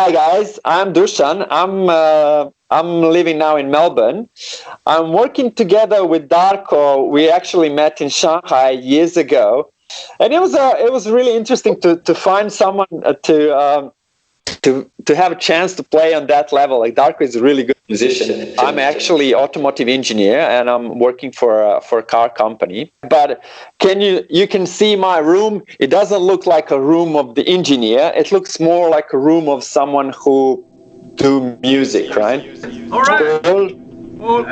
Hi guys, I'm Dusan. I'm living now in Melbourne. I'm working together with Darko. We actually met in Shanghai years ago, and it was really interesting to find someone to have a chance to play on that level. Like Darko is a really good musician. I'm actually automotive engineer and I'm working for a car company. But you can see my room. It doesn't look like a room of the engineer. It looks more like a room of someone who do music, right? All right. Cool.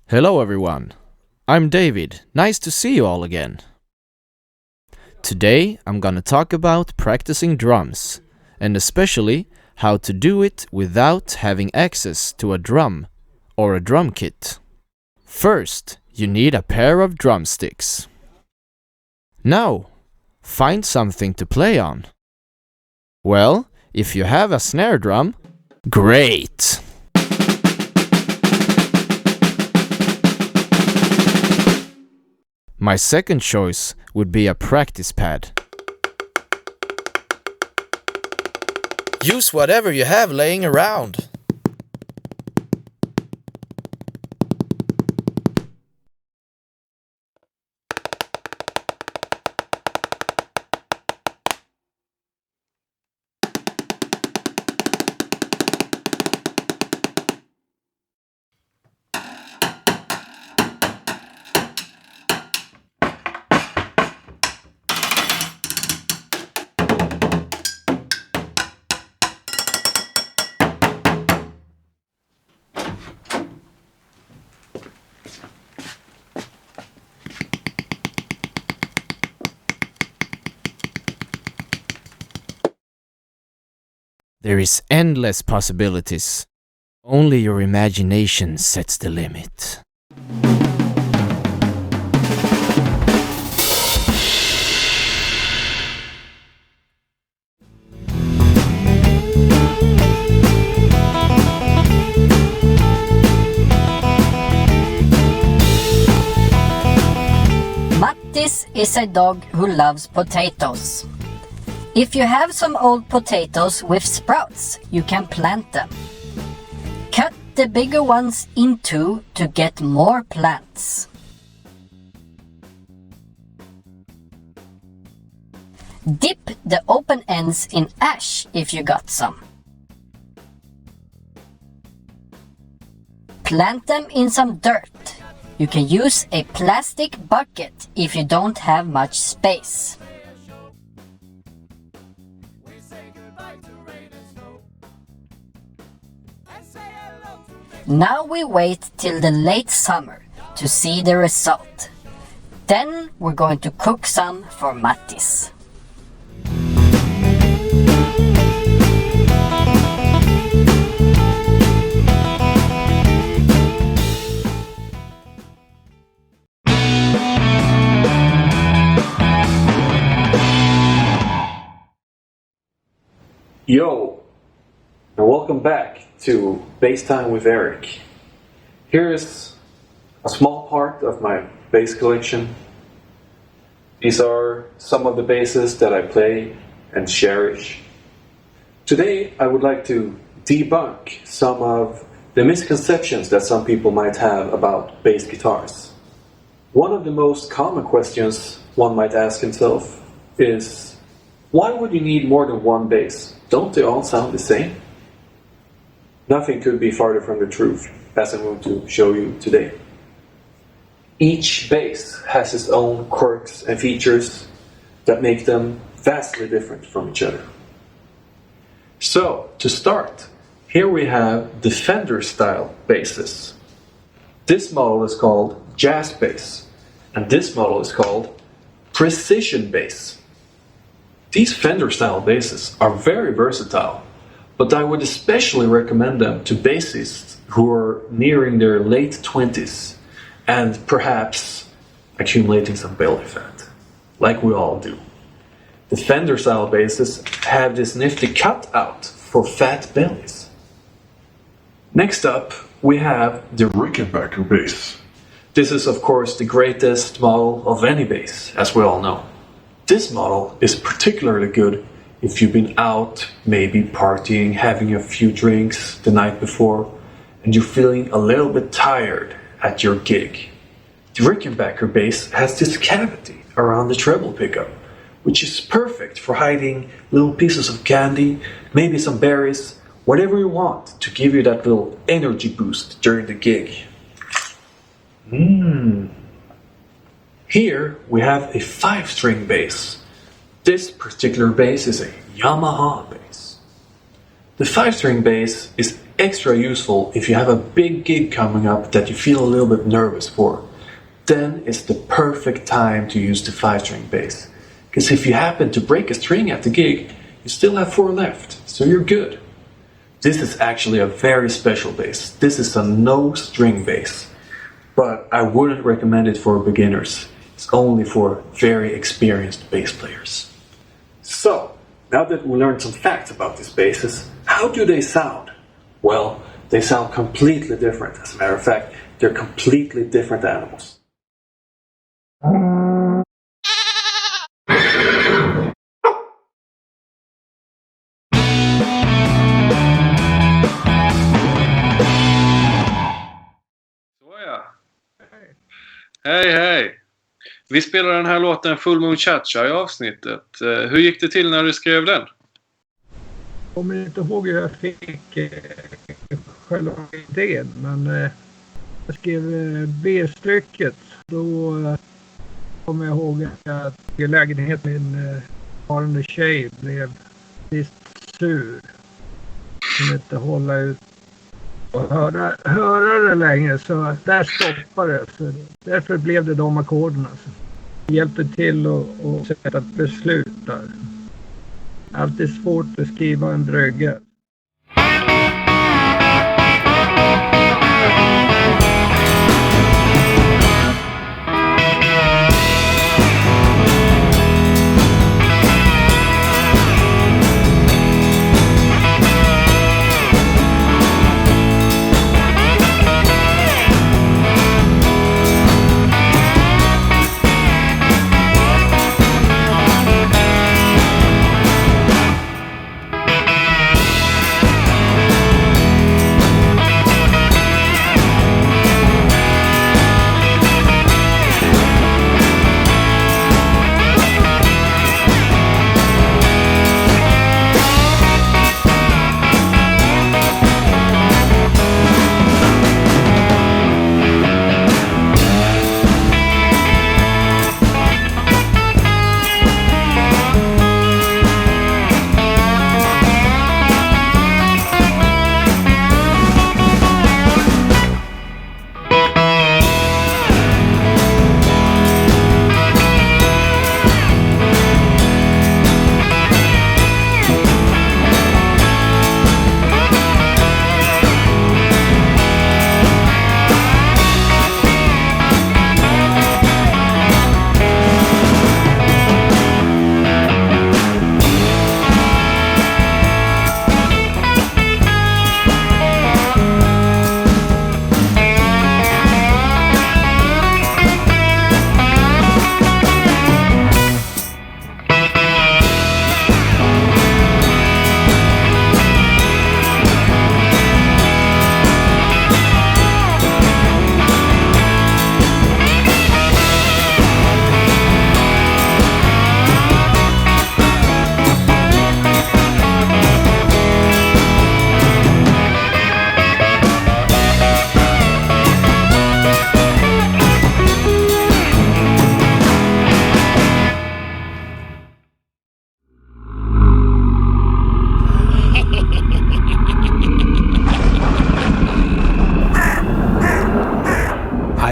Hello everyone, I'm David. Nice to see you all again. Today I'm gonna talk about practicing drums, and especially how to do it without having access to a drum or a drum kit. First, you need a pair of drumsticks. Now, find something to play on. Well, if you have a snare drum, great! My second choice would be a practice pad. Use whatever you have laying around. There is endless possibilities. Only your imagination sets the limit. Mattis is a dog who loves potatoes. If you have some old potatoes with sprouts, you can plant them. Cut the bigger ones in two to get more plants. Dip the open ends in ash if you got some. Plant them in some dirt. You can use a plastic bucket if you don't have much space. Now we wait till the late summer to see the result. Then we're going to cook some for Mattis. Yo, and welcome back to Bass Time with Eric. Here is a small part of my bass collection. These are some of the basses that I play and cherish. Today I would like to debunk some of the misconceptions that some people might have about bass guitars. One of the most common questions one might ask himself is, why would you need more than one bass? Don't they all sound the same? Nothing could be farther from the truth, as I'm going to show you today. Each bass has its own quirks and features that make them vastly different from each other. So, to start, here we have the Fender style basses. This model is called Jazz Bass, and this model is called Precision Bass. These Fender style basses are very versatile, but I would especially recommend them to bassists who are nearing their late 20s and perhaps accumulating some belly fat, like we all do. The Fender style basses have this nifty cutout for fat bellies. Next up, we have the Rickenbacker bass. This is of course the greatest model of any bass, as we all know. This model is particularly good if you've been out, maybe partying, having a few drinks the night before, and you're feeling a little bit tired at your gig. The Rickenbacker bass has this cavity around the treble pickup, which is perfect for hiding little pieces of candy, maybe some berries, whatever you want to give you that little energy boost during the gig. Here we have a 5-string bass. This particular bass is a Yamaha bass. The 5-string bass is extra useful if you have a big gig coming up that you feel a little bit nervous for. Then it's the perfect time to use the 5-string bass. Because if you happen to break a string at the gig, you still have 4 left, so you're good. This is actually a very special bass. This is a no-string bass, but I wouldn't recommend it for beginners. It's only for very experienced bass players. So, now that we learned some facts about these basses, how do they sound? Well, they sound completely different. As a matter of fact, they're completely different animals. Såja. Hej hej! Vi spelar den här låten Full Moon Cha-Cha i avsnittet. Hur gick det till när du skrev den? Jag kommer inte ihåg hur jag fick själva idén, men jag skrev B-stycket. Då kommer jag ihåg att i lägenheten min farande tjej blev sist sur. Kunde inte hålla ut och höra det längre, så där stoppade det. Så därför blev det de ackorden. Alltså. Det hjälpte till att sätta ett beslut där. Alltid svårt att skriva en brygga.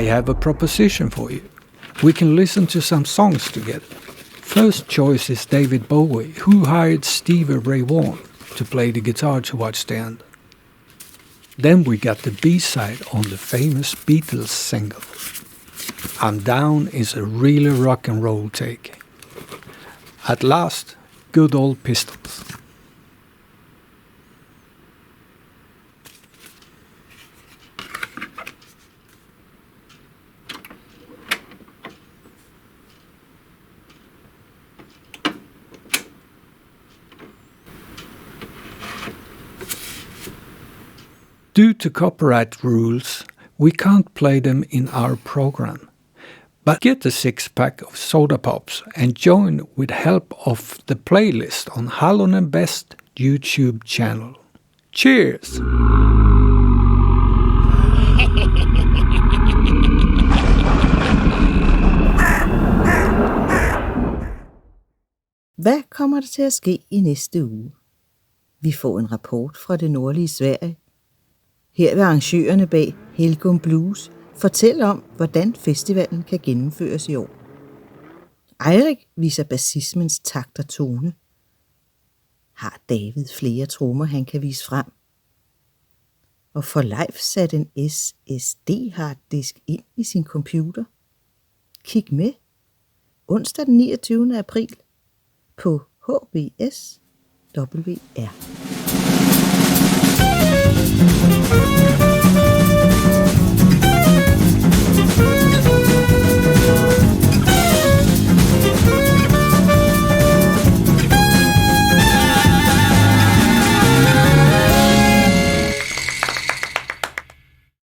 I have a proposition for you. We can listen to some songs together. First choice is David Bowie, who hired Stevie Ray Vaughan to play the guitar towards the end. Then we got the B-side on the famous Beatles single. I'm Down is a really rock and roll take. At last, good old Pistols. Due to copyright rules, we can't play them in our program. But get a 6-pack of soda pops and join with help of the playlist on Halonen Best YouTube channel. Cheers! Hvad kommer der til at ske i næste uge? Vi får en rapport fra det nordlige Sverige. Her vil arrangørerne bag Halonen Blues fortælle om, hvordan festivalen kan gennemføres i år. Eirik viser bassismens takt og tone. Har David flere trommer, han kan vise frem? Og får Leif sat en SSD-harddisk ind i sin computer? Kig med onsdag den 29. april på HBS-WR.